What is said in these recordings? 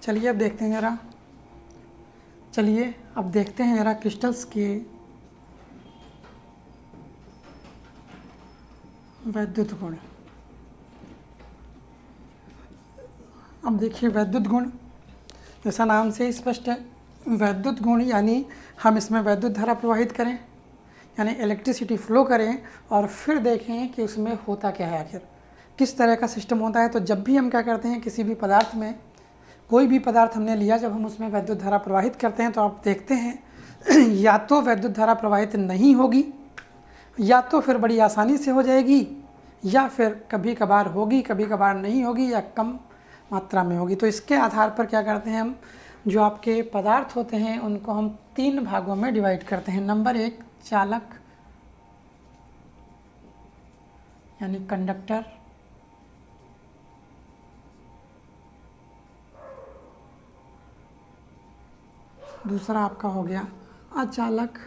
चलिए अब देखते हैं ज़रा, चलिए अब देखते हैं ज़रा क्रिस्टल्स के वैद्युत गुण। अब देखिए वैद्युत गुण, जैसा नाम से स्पष्ट है, वैद्युत गुण यानी हम इसमें वैद्युत धारा प्रवाहित करें, यानी इलेक्ट्रिसिटी फ्लो करें और फिर देखें कि उसमें होता क्या है, आखिर किस तरह का सिस्टम होता है। तो जब भी हम क्या करते हैं, किसी भी पदार्थ में, कोई भी पदार्थ हमने लिया, जब हम उसमें वैद्युत धारा प्रवाहित करते हैं तो आप देखते हैं या तो वैद्युत धारा प्रवाहित नहीं होगी, या तो फिर बड़ी आसानी से हो जाएगी, या फिर कभी कभार होगी, कभी कभार नहीं होगी, या कम मात्रा में होगी। तो इसके आधार पर क्या करते हैं हम, जो आपके पदार्थ होते हैं उनको हम 3 भागों में डिवाइड करते हैं। नंबर 1 चालक यानी कंडक्टर, दूसरा आपका हो गया अचालक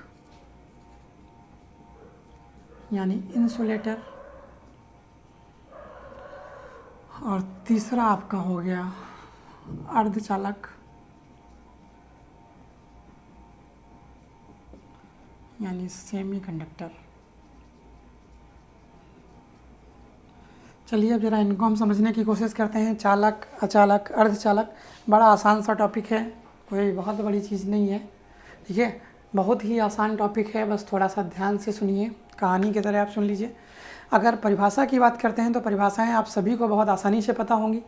यानी इंसुलेटर, और तीसरा आपका हो गया अर्धचालक यानी सेमीकंडक्टर। चलिए अब ज़रा इनको हम समझने की कोशिश करते हैं। चालक, अचालक, अर्धचालक, बड़ा आसान सा टॉपिक है, कोई बहुत बड़ी चीज़ नहीं है, ठीक है, बहुत ही आसान टॉपिक है, बस थोड़ा सा ध्यान से सुनिए, कहानी की तरह आप सुन लीजिए। अगर परिभाषा की बात करते हैं तो परिभाषाएं आप सभी को बहुत आसानी से पता होंगी,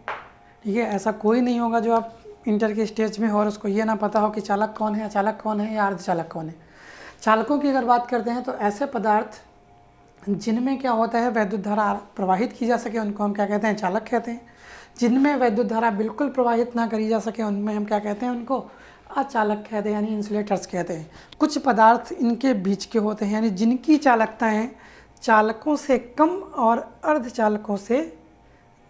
ठीक है, ऐसा कोई नहीं होगा जो आप इंटर के स्टेज में हो और उसको ये ना पता हो कि चालक कौन है, अचालक कौन है या अर्धचालक कौन है। चालकों की अगर बात करते हैं तो ऐसे पदार्थ जिनमें क्या होता है वैद्युत धारा प्रवाहित की जा सके उनको हम क्या कहते हैं, चालक कहते हैं। जिनमें वैद्युत धारा बिल्कुल प्रवाहित ना करी जा सके उनमें हम क्या कहते हैं, उनको अचालक कहते हैं, यानी इंसुलेटर्स कहते हैं। कुछ पदार्थ इनके बीच के होते हैं, यानी जिनकी चालकताएं चालकों से कम और अर्धचालकों से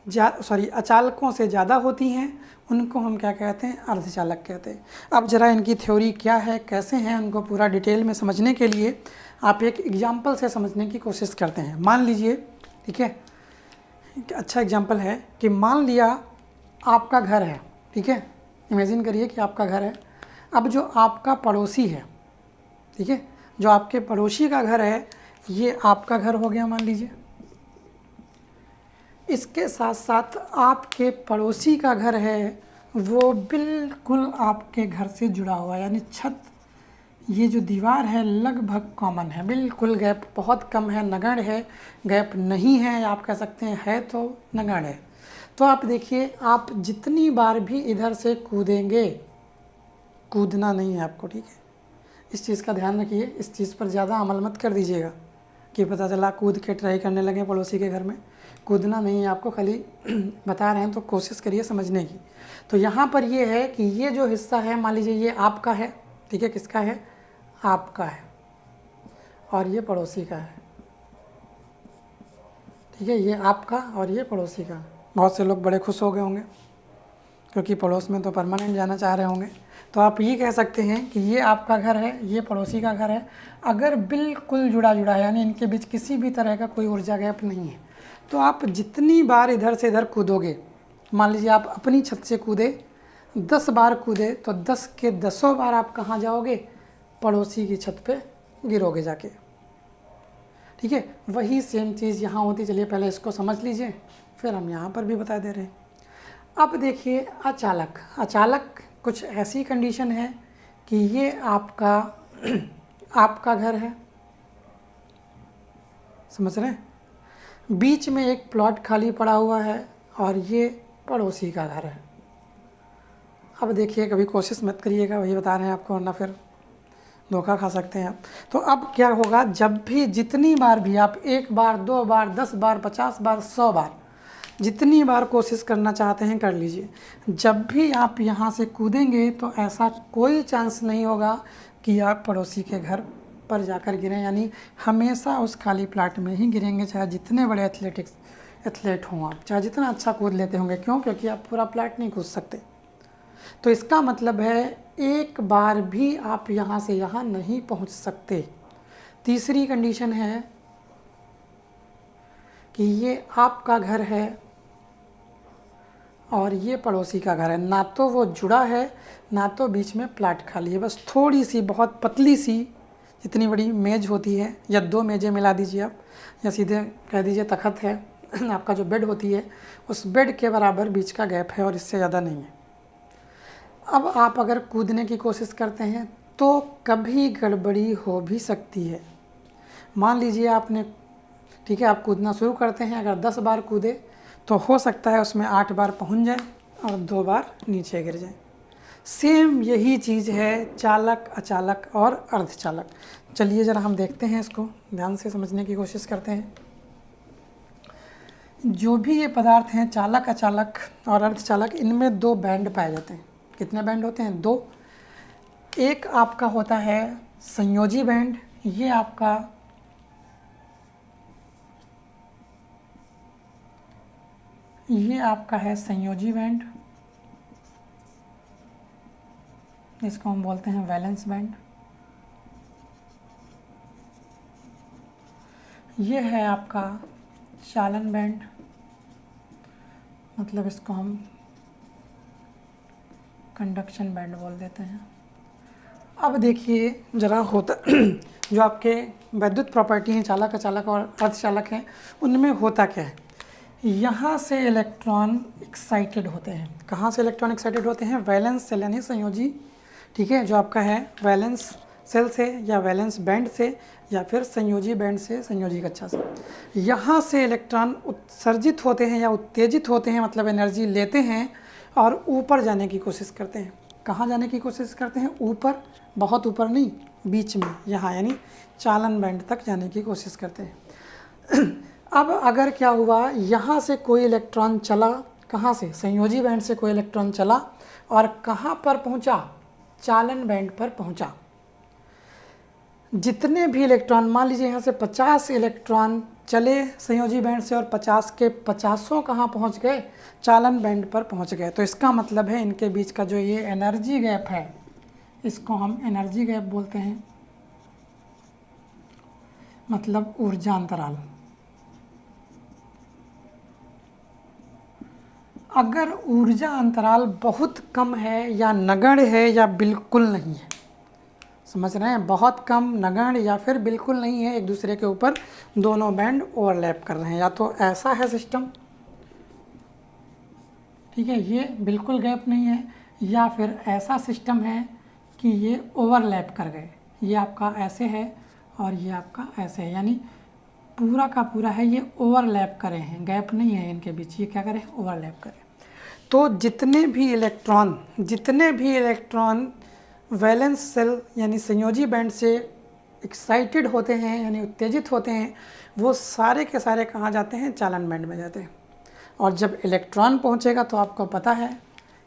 अचालकों से ज़्यादा होती हैं, उनको हम क्या कहते हैं, अर्धचालक कहते हैं। अब ज़रा इनकी थ्योरी क्या है, कैसे हैं, उनको पूरा डिटेल में समझने के लिए आप एक एग्जाम्पल से समझने की कोशिश करते हैं। मान लीजिए, ठीक है, एक अच्छा एग्जाम्पल है कि मान लिया आपका घर है, ठीक है, इमेजिन करिए कि आपका घर है। अब जो आपका पड़ोसी है, ठीक है, जो आपके पड़ोसी का घर है, ये आपका घर हो गया मान लीजिए। इसके साथ साथ आपके पड़ोसी का घर है वो बिल्कुल आपके घर से जुड़ा हुआ है, यानी छत, ये जो दीवार है लगभग कॉमन है, बिल्कुल गैप बहुत कम है, नगण्य है, गैप नहीं है, आप कह सकते हैं है तो नगण्य है। तो आप देखिए, आप जितनी बार भी इधर से कूदेंगे, कूदना नहीं है आपको, ठीक है, इस चीज़ का ध्यान रखिए, इस चीज़ पर ज़्यादा अमल मत कर दीजिएगा कि पता चला कूद के ट्राई करने लगे पड़ोसी के घर में। कूदना नहीं है आपको, खाली बता रहे हैं तो कोशिश करिए समझने की। तो यहाँ पर ये है कि ये जो हिस्सा है, मान लीजिए ये आपका है, ठीक है, किसका है, आपका है, और ये पड़ोसी का है, ठीक है, ये आपका और ये पड़ोसी का। बहुत से लोग बड़े खुश हो गए होंगे क्योंकि पड़ोस में तो परमानेंट जाना चाह रहे होंगे। तो आप ये कह सकते हैं कि ये आपका घर है, ये पड़ोसी का घर है, अगर बिल्कुल जुड़ा जुड़ा है, यानी इनके बीच किसी भी तरह का कोई ऊर्जा गैप नहीं है, तो आप जितनी बार इधर से इधर कूदोगे, मान लीजिए आप अपनी छत से कूदे, 10 बार कूदे, तो 10 के 10 बार आप कहाँ जाओगे, पड़ोसी की छत पे गिरोगे जाके, ठीक है। वही सेम चीज़ यहाँ होती, चलिए पहले इसको समझ लीजिए, फिर हम यहाँ पर भी बता दे रहे हैं। अब देखिए अचालक, अचालक कुछ ऐसी कंडीशन है कि ये आपका आपका घर है, समझ रहे हैं, बीच में एक प्लॉट खाली पड़ा हुआ है और ये पड़ोसी का घर है। अब देखिए, कभी कोशिश मत करिएगा, वही बता रहे हैं आपको, वरना फिर धोखा खा सकते हैं आप। तो अब क्या होगा, जब भी जितनी बार भी आप 1 बार 2 बार 10 बार 50 बार 100 बार जितनी बार कोशिश करना चाहते हैं कर लीजिए, जब भी आप यहाँ से कूदेंगे तो ऐसा कोई चांस नहीं होगा कि आप पड़ोसी के घर पर जाकर गिरें, यानी हमेशा उस खाली प्लाट में ही गिरेंगे, चाहे जितने बड़े एथलीट हों आप, चाहे जितना अच्छा कूद लेते होंगे। क्यों? क्योंकि आप पूरा प्लाट नहीं कूद सकते। तो इसका मतलब है एक बार भी आप यहाँ से यहाँ नहीं पहुँच सकते। तीसरी कंडीशन है कि ये आपका घर है और ये पड़ोसी का घर है। ना तो वो जुड़ा है, ना तो बीच में प्लाट खाली है, बस थोड़ी सी बहुत पतली सी जितनी बड़ी मेज़ होती है, या 2 मेज़ें मिला दीजिए आप, या सीधे कह दीजिए तखत है आपका जो बेड होती है, उस बेड के बराबर बीच का गैप है और इससे ज़्यादा नहीं है। अब आप अगर कूदने की कोशिश करते हैं तो कभी गड़बड़ी हो भी सकती है। मान लीजिए आपने, ठीक है, आप कूदना शुरू करते हैं, अगर 10 बार कूदे तो हो सकता है उसमें 8 बार पहुंच जाए और 2 बार नीचे गिर जाए। सेम यही चीज़ है चालक, अचालक और अर्धचालक। चलिए ज़रा हम देखते हैं, इसको ध्यान से समझने की कोशिश करते हैं। जो भी ये पदार्थ हैं चालक, अचालक और अर्धचालक, इनमें 2 बैंड पाए जाते हैं। कितने बैंड होते हैं? 2। एक आपका होता है संयोजी बैंड, ये आपका है संयोजी बैंड, इसको हम बोलते हैं वैलेंस बैंड। ये है आपका चालन बैंड, मतलब इसको हम कंडक्शन बैंड बोल देते हैं। अब देखिए ज़रा होता जो आपके वैद्युत प्रॉपर्टी हैं चालक, अचालक और अर्धचालक हैं, उनमें होता क्या है? यहाँ से इलेक्ट्रॉन एक्साइटेड होते हैं। कहाँ से इलेक्ट्रॉन एक्साइटेड होते हैं? वैलेंस सेल यानी संयोजी, ठीक है, जो आपका है वैलेंस सेल से या वैलेंस बैंड से या फिर संयोजी बैंड से, संयोजी कक्षा से। यहाँ से इलेक्ट्रॉन उत्सर्जित होते हैं या उत्तेजित होते हैं, मतलब एनर्जी लेते हैं और ऊपर जाने की कोशिश करते हैं। कहाँ जाने की कोशिश करते हैं? ऊपर, बहुत ऊपर नहीं, बीच में, यहाँ यानी चालन बैंड तक जाने की कोशिश करते हैं। अब अगर क्या हुआ, यहाँ से कोई इलेक्ट्रॉन चला, कहाँ से? संयोजी बैंड से कोई इलेक्ट्रॉन चला और कहाँ पर पहुँचा? चालन बैंड पर पहुँचा। जितने भी इलेक्ट्रॉन, मान लीजिए यहाँ से 50 इलेक्ट्रॉन चले संयोजी बैंड से और 50 के 50 कहाँ पहुँच गए? चालन बैंड पर पहुँच गए। तो इसका मतलब है इनके बीच का जो ये एनर्जी गैप है, इसको हम एनर्जी गैप बोलते हैं, मतलब ऊर्जा अंतराल। अगर ऊर्जा अंतराल बहुत कम है या नगण्य है या बिल्कुल नहीं है, समझ रहे हैं, बहुत कम, नगण्य या फिर बिल्कुल नहीं है, एक दूसरे के ऊपर दोनों बैंड ओवरलैप कर रहे हैं, या तो ऐसा है सिस्टम, ठीक है, ये बिल्कुल गैप नहीं है, या फिर ऐसा सिस्टम है कि ये ओवरलैप कर गए, ये आपका ऐसे है और ये आपका ऐसे है, यानी पूरा का पूरा है ये ओवरलैप करे हैं, गैप नहीं है इनके बीच, ये क्या करें? ओवरलैप करें। तो जितने भी इलेक्ट्रॉन वैलेंस सेल यानी संयोजी बैंड से एक्साइटेड होते हैं यानी उत्तेजित होते हैं, वो सारे के सारे कहाँ जाते हैं? चालन बैंड में जाते हैं। और जब इलेक्ट्रॉन पहुँचेगा तो आपको पता है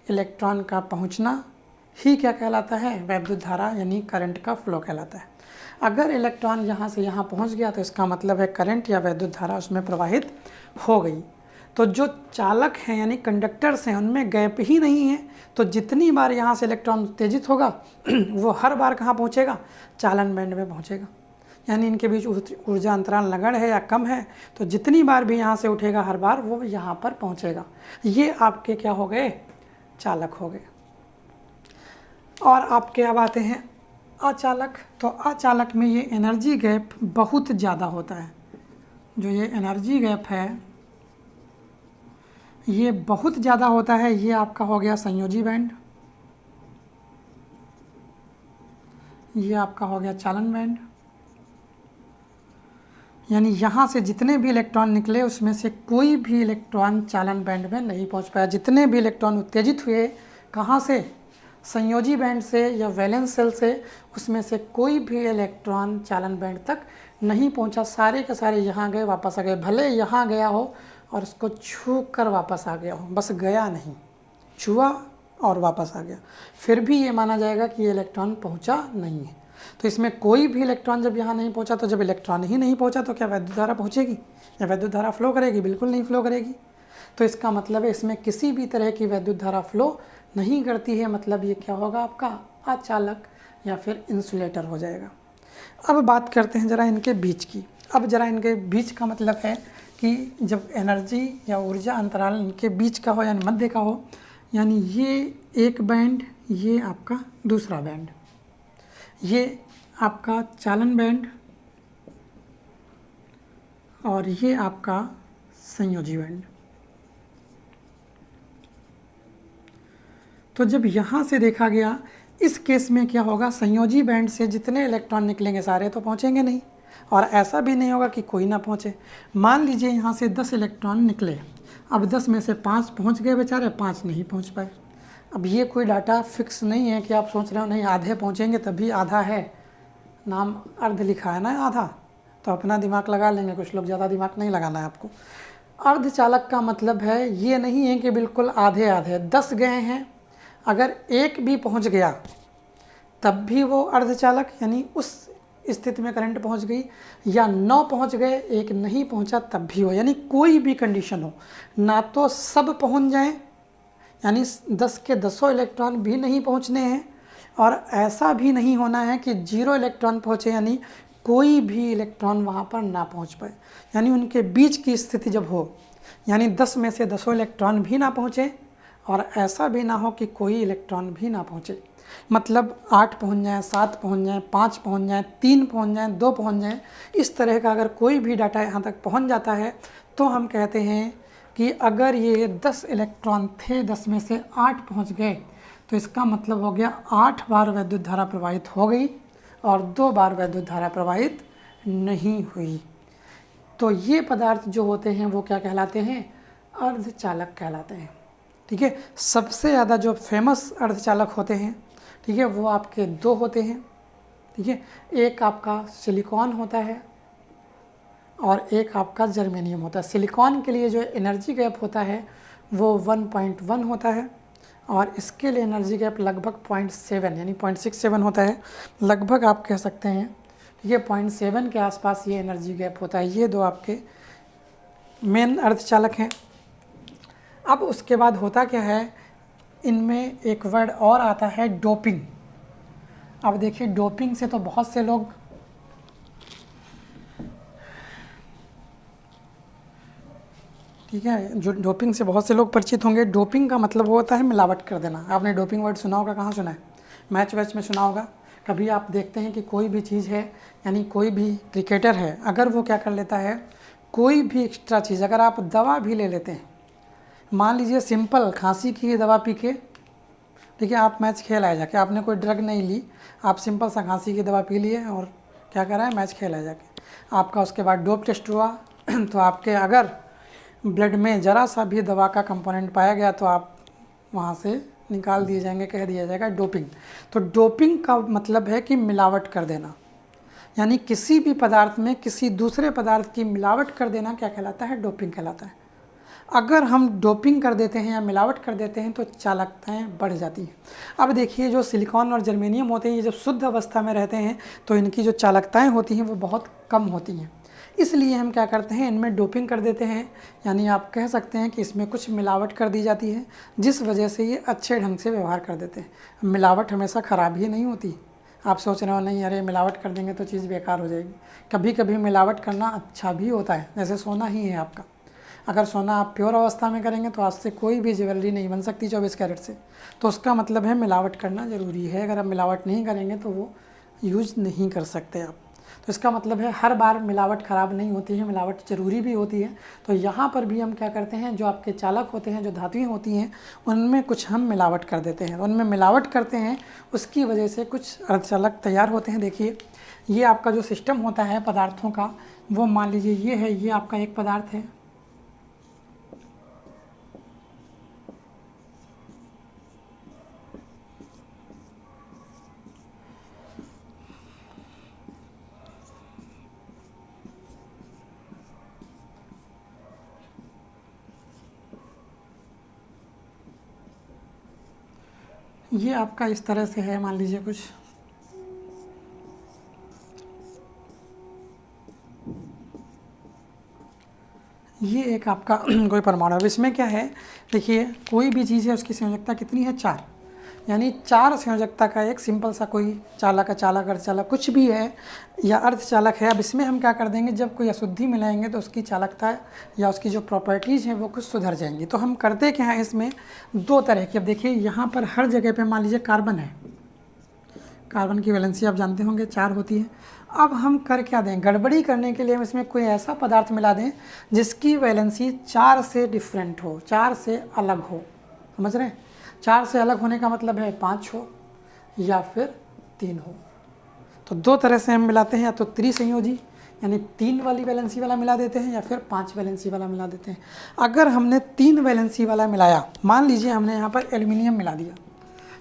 इलेक्ट्रॉन का पहुँचना ही क्या कहलाता है? वैद्युत धारा यानी करंट का फ्लो कहलाता है। अगर इलेक्ट्रॉन यहाँ से यहाँ पहुँच गया तो इसका मतलब है करंट या वैद्युत धारा उसमें प्रवाहित हो गई। तो जो चालक हैं यानी कंडक्टर्स हैं, उनमें गैप ही नहीं है, तो जितनी बार यहाँ से इलेक्ट्रॉन उत्तेजित होगा वो हर बार कहाँ पहुँचेगा? चालन बैंड में पहुँचेगा। यानी इनके बीच ऊर्जा अंतराल नगण्य है या कम है, तो जितनी बार भी यहाँ से उठेगा हर बार वो यहाँ पर पहुँचेगा। ये आपके क्या हो गए? चालक हो गए। और आपके अब आते हैं अचालक। तो अचालक में ये एनर्जी गैप बहुत ज़्यादा होता है। जो ये एनर्जी गैप है ये बहुत ज़्यादा होता है। ये आपका हो गया संयोजी बैंड, ये आपका हो गया चालन बैंड। यानी यहाँ से जितने भी इलेक्ट्रॉन निकले उसमें से कोई भी इलेक्ट्रॉन चालन बैंड में नहीं पहुँच पाया। जितने भी इलेक्ट्रॉन उत्तेजित हुए कहाँ से? संयोजी बैंड से या वैलेंस सेल से, उसमें से कोई भी इलेक्ट्रॉन चालन बैंड तक नहीं पहुँचा। सारे के सारे यहाँ गए वापस आ गए। भले यहाँ गया हो और उसको छू कर वापस आ गया हो, बस गया नहीं, छुआ और वापस आ गया, फिर भी ये माना जाएगा कि ये इलेक्ट्रॉन पहुँचा नहीं है। तो इसमें कोई भी इलेक्ट्रॉन जब यहाँ नहीं पहुँचा, तो जब इलेक्ट्रॉन ही नहीं पहुँचा तो क्या वैद्युत धारा पहुँचेगी या वैद्युत धारा फ्लो करेगी? बिल्कुल नहीं फ्लो करेगी। तो इसका मतलब है इसमें किसी भी तरह की वैद्युत धारा फ्लो नहीं करती है। मतलब ये क्या होगा? आपका अचालक या फिर इंसुलेटर हो जाएगा। अब बात करते हैं ज़रा इनके बीच की। अब ज़रा इनके बीच का मतलब है कि कि जब एनर्जी या ऊर्जा अंतराल इनके बीच का हो यानी मध्य का हो, यानी ये एक बैंड, ये आपका दूसरा बैंड, ये आपका चालन बैंड और ये आपका संयोजी बैंड। तो जब यहाँ से देखा गया, इस केस में क्या होगा, संयोजी बैंड से जितने इलेक्ट्रॉन निकलेंगे सारे तो पहुँचेंगे नहीं, और ऐसा भी नहीं होगा कि कोई ना पहुँचे। मान लीजिए यहाँ से 10 इलेक्ट्रॉन निकले, अब 10 में से 5 पहुँच गए बेचारे, 5 नहीं पहुँच पाए। अब ये कोई डाटा फिक्स नहीं है कि आप सोच रहे हो नहीं आधे पहुँचेंगे तभी आधा है, नाम अर्ध लिखा है ना आधा, तो अपना दिमाग लगा लेंगे, कुछ लोग ज़्यादा दिमाग नहीं लगाना है आपको। अर्धचालक का मतलब है ये नहीं है कि बिल्कुल आधे आधे, 10 गए हैं, अगर एक भी पहुंच गया तब भी वो अर्धचालक, यानी उस स्थिति में करंट पहुंच गई, या 9 पहुंच गए एक नहीं पहुंचा तब भी हो, यानी कोई भी कंडीशन हो, ना तो सब पहुंच जाएं यानी 10 के 10 इलेक्ट्रॉन भी नहीं पहुंचने हैं, और ऐसा भी नहीं होना है कि 0 इलेक्ट्रॉन पहुंचे यानी कोई भी इलेक्ट्रॉन वहाँ पर ना पहुँच पाए। यानी उनके बीच की स्थिति जब हो, यानी 10 में से 10 इलेक्ट्रॉन भी ना पहुँचे और ऐसा भी ना हो कि कोई इलेक्ट्रॉन भी ना पहुँचे, मतलब 8 पहुँच जाएँ, 7 पहुँच जाएँ, 5 पहुँच जाएँ, 3 पहुँच जाएँ, 2 पहुँच जाएँ, इस तरह का अगर कोई भी डाटा यहाँ तक पहुँच जाता है तो हम कहते हैं कि अगर ये 10 इलेक्ट्रॉन थे, 10 में से 8 पहुँच गए, तो इसका मतलब हो गया 8 बार विद्युत धारा प्रवाहित हो गई और 2 बार विद्युत धारा प्रवाहित नहीं हुई। तो ये पदार्थ जो होते हैं वो क्या कहलाते हैं, अर्धचालक कहलाते हैं। ठीक है, सबसे ज़्यादा जो फेमस अर्धचालक होते हैं, ठीक है, वो आपके 2 होते हैं। ठीक है, एक आपका सिलिकॉन होता है और एक आपका जर्मेनियम होता है। सिलिकॉन के लिए जो एनर्जी गैप होता है वो 1.1 होता है और इसके लिए एनर्जी गैप लगभग 0.7 यानी 0.67 होता है, लगभग आप कह सकते हैं। ठीक है, 0.7 के आसपास ये एनर्जी गैप होता है। ये 2 आपके मेन अर्धचालक हैं। अब उसके बाद होता क्या है, इनमें एक वर्ड और आता है डोपिंग। अब देखिए डोपिंग से तो बहुत से लोग ठीक है, जो डोपिंग से बहुत से लोग परिचित होंगे। डोपिंग का मतलब वो होता है मिलावट कर देना। आपने डोपिंग वर्ड सुना होगा, कहाँ सुना है, मैच वैच में सुना होगा। कभी आप देखते हैं कि कोई भी चीज़ है, यानी कोई भी क्रिकेटर है, अगर वो क्या कर लेता है, कोई भी एक्स्ट्रा चीज़, अगर आप दवा भी ले लेते हैं, मान लीजिए सिंपल खांसी की दवा पी के, ठीक है, आप मैच खेल आए जाके, आपने कोई ड्रग नहीं ली, आप सिंपल सा खांसी की दवा पी लिए और क्या करा है, मैच खेल आए जाके, आपका उसके बाद डोप टेस्ट हुआ तो आपके अगर ब्लड में ज़रा सा भी दवा का कंपोनेंट पाया गया तो आप वहाँ से निकाल दिए जाएंगे, कह दिया जाएगा डोपिंग। तो डोपिंग का मतलब है कि मिलावट कर देना, यानी किसी भी पदार्थ में किसी दूसरे पदार्थ की मिलावट कर देना क्या कहलाता है, डोपिंग कहलाता है। अगर हम डोपिंग कर देते हैं या मिलावट कर देते हैं तो चालकताएँ बढ़ जाती हैं। अब देखिए जो सिलिकॉन और जर्मेनियम होते हैं, ये जब शुद्ध अवस्था में रहते हैं तो इनकी जो चालकताएँ होती हैं वो बहुत कम होती हैं, इसलिए हम क्या करते हैं, इनमें डोपिंग कर देते हैं, यानी आप कह सकते हैं कि इसमें कुछ मिलावट कर दी जाती है, जिस वजह से ये अच्छे ढंग से व्यवहार कर देते हैं। मिलावट हमेशा ख़राब ही नहीं होती। आप सोच रहे हो नहीं अरे मिलावट कर देंगे तो चीज़ बेकार हो जाएगी, कभी कभी मिलावट करना अच्छा भी होता है। जैसे सोना ही है आपका, अगर सोना आप प्योर अवस्था में करेंगे तो आज से कोई भी ज्वेलरी नहीं बन सकती 24 कैरेट से, तो उसका मतलब है मिलावट करना ज़रूरी है। अगर आप मिलावट नहीं करेंगे तो वो यूज नहीं कर सकते आप। तो इसका मतलब है हर बार मिलावट ख़राब नहीं होती है, मिलावट ज़रूरी भी होती है। तो यहाँ पर भी हम क्या करते हैं, जो आपके चालक होते हैं, जो धातुएं होती हैं, उनमें कुछ हम मिलावट कर देते हैं। उनमें मिलावट करते हैं, उसकी वजह से कुछ अर्धचालक तैयार होते हैं। देखिए ये आपका जो सिस्टम होता है पदार्थों का, वो मान लीजिए ये है, ये आपका एक पदार्थ है, ये आपका इस तरह से है, मान लीजिए कुछ ये एक आपका कोई परमाणु। अब इसमें क्या है, देखिए कोई भी चीज़ है उसकी संयोजकता कितनी है, 4। यानी 4 संयोजकता का एक सिंपल सा कोई चालक, अचालक, अर्धचालक कुछ भी है या अर्धचालक है। अब इसमें हम क्या कर देंगे, जब कोई अशुद्धि मिलाएंगे तो उसकी चालकता या उसकी जो प्रॉपर्टीज़ हैं वो कुछ सुधर जाएंगी। तो हम करते क्या हैं, इसमें 2 तरह की। अब देखिए यहाँ पर हर जगह पे मान लीजिए कार्बन है, कार्बन की वैलेंसी आप जानते होंगे 4 होती है। अब हम कर क्या दें, गड़बड़ी करने के लिए हम इसमें कोई ऐसा पदार्थ मिला दें जिसकी वैलेंसी 4 से डिफरेंट हो, 4 से अलग हो। समझ रहे हैं, 4 से अलग होने का मतलब है 5 हो या फिर 3 हो। तो 2 तरह से हम मिलाते हैं, या तो त्रिसंयोजी यानी 3 वाली वैलेंसी वाला मिला देते हैं, या फिर 5 वैलेंसी वाला मिला देते हैं। अगर हमने 3 वैलेंसी वाला मिलाया, मान लीजिए हमने यहाँ पर एल्युमिनियम मिला दिया,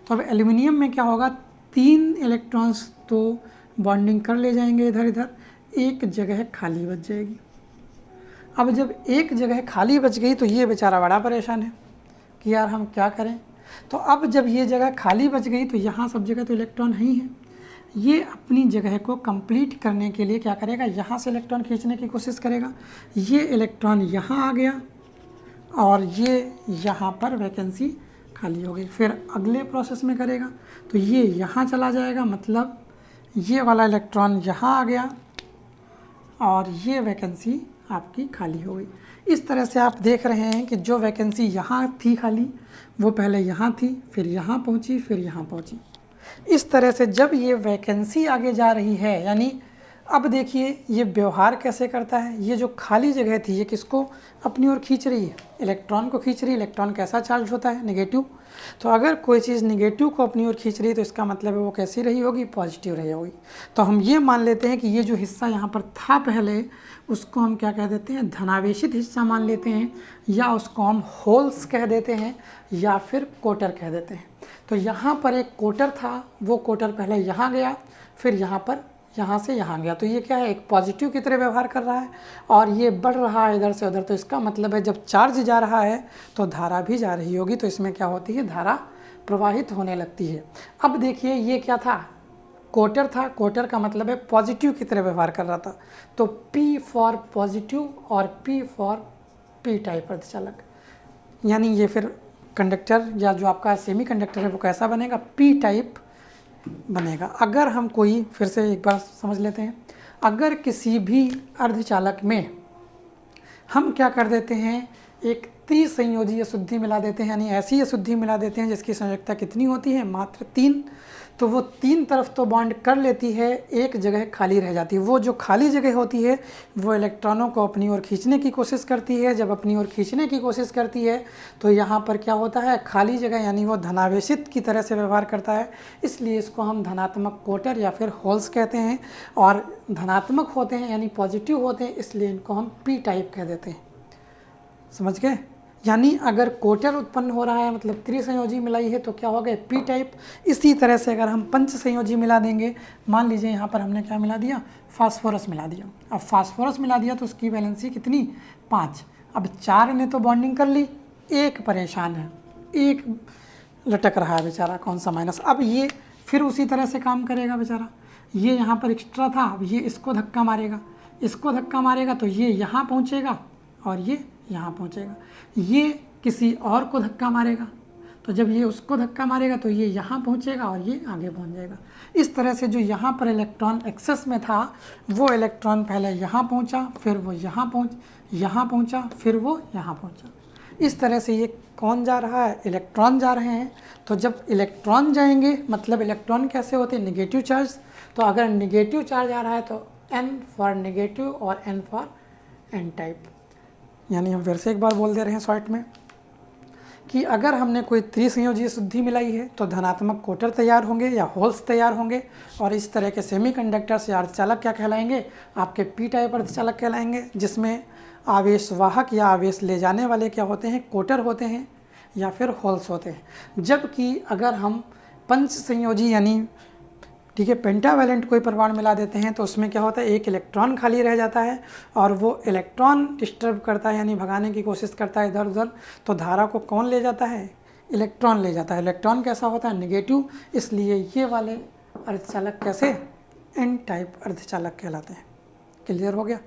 तो अब एल्युमिनियम में क्या होगा, 3 इलेक्ट्रॉन्स तो बॉन्डिंग कर ले जाएंगे इधर इधर, एक जगह खाली बच जाएगी। अब जब एक जगह खाली बच गई तो ये बेचारा बड़ा परेशान है कि यार हम क्या करें। तो अब जब ये जगह खाली बच गई तो यहाँ सब जगह तो इलेक्ट्रॉन ही है, ये अपनी जगह को कंप्लीट करने के लिए क्या करेगा, यहाँ से इलेक्ट्रॉन खींचने की कोशिश करेगा। ये इलेक्ट्रॉन यहाँ आ गया और ये यहाँ पर वैकेंसी खाली हो गई। फिर अगले प्रोसेस में करेगा तो ये यहाँ चला जाएगा, मतलब ये वाला इलेक्ट्रॉन यहाँ आ गया और ये वैकेंसी आपकी खाली हो गई। इस तरह से आप देख रहे हैं कि जो वैकेंसी यहाँ थी खाली, वो पहले यहाँ थी, फिर यहाँ पहुँची, फिर यहाँ पहुँची। इस तरह से जब ये वैकेंसी आगे जा रही है, यानी अब देखिए ये व्यवहार कैसे करता है। ये जो खाली जगह थी ये किसको अपनी ओर खींच रही है, इलेक्ट्रॉन को खींच रही है। इलेक्ट्रॉन कैसा चार्ज होता है, नेगेटिव। तो अगर कोई चीज़ नेगेटिव को अपनी ओर खींच रही है तो इसका मतलब है वो कैसी रही होगी, पॉजिटिव रही होगी। तो हम ये मान लेते हैं कि ये जो हिस्सा यहाँ पर था पहले, उसको हम क्या कह देते हैं, धनावेशित हिस्सा मान लेते हैं, या उसको हम होल्स कह देते हैं, या फिर कोटर कह देते हैं। तो यहाँ पर एक कोटर था, वो कोटर पहले यहाँ गया, फिर यहाँ पर यहाँ से यहाँ गया। तो ये क्या है, एक पॉजिटिव की तरह व्यवहार कर रहा है और ये बढ़ रहा है इधर से उधर। तो इसका मतलब है जब चार्ज जा रहा है तो धारा भी जा रही होगी। तो इसमें क्या होती है, धारा प्रवाहित होने लगती है। अब देखिए ये क्या था, कोटर था। कोटर का मतलब है पॉजिटिव की तरह व्यवहार कर रहा था। तो P फॉर पॉजिटिव और P फॉर P टाइप अर्धचालक, यानी ये फिर कंडक्टर या जो आपका सेमी कंडक्टर है वो कैसा बनेगा, P टाइप बनेगा। अगर हम कोई, फिर से एक बार समझ लेते हैं, अगर किसी भी अर्धचालक में हम क्या कर देते हैं, एक त्रिसंयोजी अशुद्धि मिला देते हैं, यानी ऐसी अशुद्धि मिला देते हैं जिसकी संयोजकता कितनी होती है, मात्र 3। तो वो 3 तरफ तो बॉन्ड कर लेती है, एक जगह खाली रह जाती है। वो जो खाली जगह होती है वो इलेक्ट्रॉनों को अपनी ओर खींचने की कोशिश करती है। जब अपनी ओर खींचने की कोशिश करती है तो यहाँ पर क्या होता है, खाली जगह, यानी वो धनावेशित की तरह से व्यवहार करता है। इसलिए इसको हम धनात्मक कोटर या फिर होल्स कहते हैं। और धनात्मक होते हैं यानी पॉजिटिव होते हैं, इसलिए इनको हम P टाइप कह देते हैं। समझ गए, यानी अगर कोटर उत्पन्न हो रहा है मतलब त्रिसंयोजी मिलाई है तो क्या हो गए, P टाइप। इसी तरह से अगर हम पंच संयोजी मिला देंगे, मान लीजिए यहाँ पर हमने क्या मिला दिया, फास्फोरस मिला दिया। अब फास्फोरस मिला दिया तो उसकी वैलेंसी कितनी, 5। अब 4 ने तो बॉन्डिंग कर ली, एक परेशान है, एक लटक रहा है बेचारा, कौन सा माइनस। अब ये फिर उसी तरह से काम करेगा बेचारा। ये यहाँ पर एक्स्ट्रा था, अब ये इसको धक्का मारेगा, इसको धक्का मारेगा तो ये यहाँ पहुँचेगा और ये यहाँ पहुँचेगा। ये किसी और को धक्का मारेगा, तो जब ये उसको धक्का मारेगा तो ये यहाँ पहुँचेगा और ये आगे पहुँच जाएगा। इस तरह से जो यहाँ पर इलेक्ट्रॉन एक्सेस में था वो इलेक्ट्रॉन पहले यहाँ पहुँचा, फिर वो यहाँ पहुँचा, फिर वो यहाँ पहुँचा। इस तरह से ये कौन जा रहा है, इलेक्ट्रॉन जा रहे हैं। तो जब इलेक्ट्रॉन जाएंगे मतलब इलेक्ट्रॉन कैसे होते हैं, नेगेटिव चार्ज। तो अगर नेगेटिव चार्ज आ रहा है तो N फॉर नेगेटिव और N फॉर N टाइप। यानी हम फिर से एक बार बोल दे रहे हैं शॉर्ट में कि अगर हमने कोई त्रिसंयोजी अशुद्धि मिलाई है तो धनात्मक कोटर तैयार होंगे या होल्स तैयार होंगे। और इस तरह के सेमीकंडक्टर्स या अर्धचालक क्या कहलाएंगे, आपके P टाइप अर्धचालक कहलाएंगे, जिसमें आवेशवाहक या आवेश ले जाने वाले क्या होते हैं, कोटर होते हैं या फिर होल्स होते हैं। जबकि अगर हम पंच संयोजी यानी ठीक है पेंटावैलेंट कोई परमाणु मिला देते हैं तो उसमें क्या होता है, एक इलेक्ट्रॉन खाली रह जाता है और वो इलेक्ट्रॉन डिस्टर्ब करता है यानी भगाने की कोशिश करता है इधर उधर। तो धारा को कौन ले जाता है, इलेक्ट्रॉन ले जाता है। इलेक्ट्रॉन कैसा होता है, नेगेटिव। इसलिए ये वाले अर्धचालक कैसे, N टाइप अर्धचालक कहलाते हैं। क्लियर हो गया।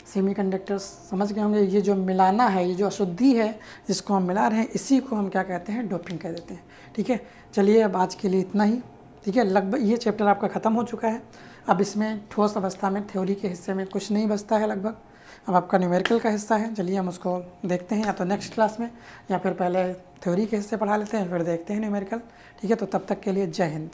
सेमीकंडक्टर्स समझ गए होंगे। ये जो मिलाना है, ये जो अशुद्धि है जिसको हम मिला रहे हैं, इसी को हम क्या कहते हैं, डोपिंग कह देते हैं। ठीक है, चलिए अब आज के लिए इतना ही। ठीक है, लगभग ये चैप्टर आपका ख़त्म हो चुका है। अब इसमें ठोस अवस्था में थ्योरी के हिस्से में कुछ नहीं बचता है लगभग। अब आपका न्यूमेरिकल का हिस्सा है, चलिए हम उसको देखते हैं, या तो नेक्स्ट क्लास में, या फिर पहले थ्योरी के हिस्से पढ़ा लेते हैं फिर देखते हैं न्यूमेरिकल। ठीक है, तो तब तक के लिए जय हिंद।